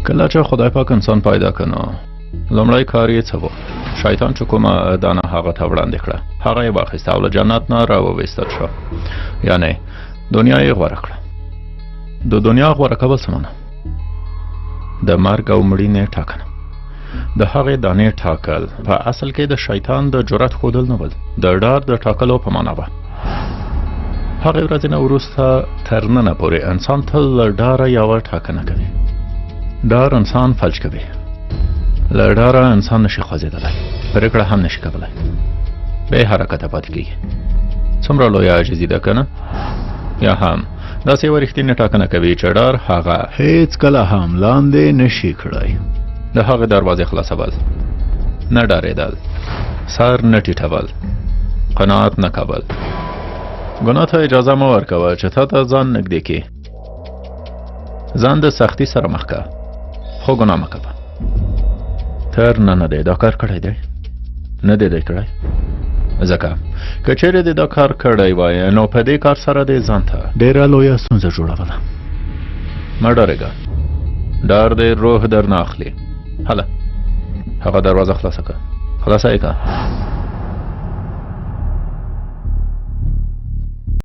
کله چې خدای پاک انسان پیدا کنه لومړی کار یې څه و؟ شیطان چې کومه دانه هغه ته وړاندې کړه هغه یې واخیسته او له جنت نه راوویستل شو، یعنی دنیا یې غوره کړه. د دنیا غوره کول څه معنی؟ د مرګ او مړینې ټاکنه. د هغې دانې ټاکل په اصل کې د شیطان د جرأت ښودل نه ول، د ډار د ټاکلو په معنا وه. هغې ورځې نه وروسته تر ننه پورې انسان تل له ډاره یوه ټاکنه کوي. ډار انسان فلج کوي. له ډاره انسان نشي خوځېدلی، پرېکړه هم نشي کولی، بې حرکته پاتې کېږي. څومره لویه عاجزي ده که نه؟ یا هم داسې یوه رښتینې ټاکنه کوي چې ډار هغه هېڅ کله هم لاندې نشي کړی. د هغې دروازې خلاصول، نه ډارېدل، سر نه ټیټول، قناعت نه کول. ګناه ته اجازه مه ورکوه چې تا ته ځان نږدې کړي. ځان د سختي سره مخ که، خو ګناه مه کوه. تر ننه دی دا کار کړی دی؟ نه دی دی کړی؟ ځکه که چیرې دې دا کار کړی وای نو په دې کار سره دې ځان ته ډېره لویه ستونزه جوړوله. مه ډارېږه، ډار دې روح درنه اخلي. هله هغه دروازه خلاصه که، خلاصه یې که.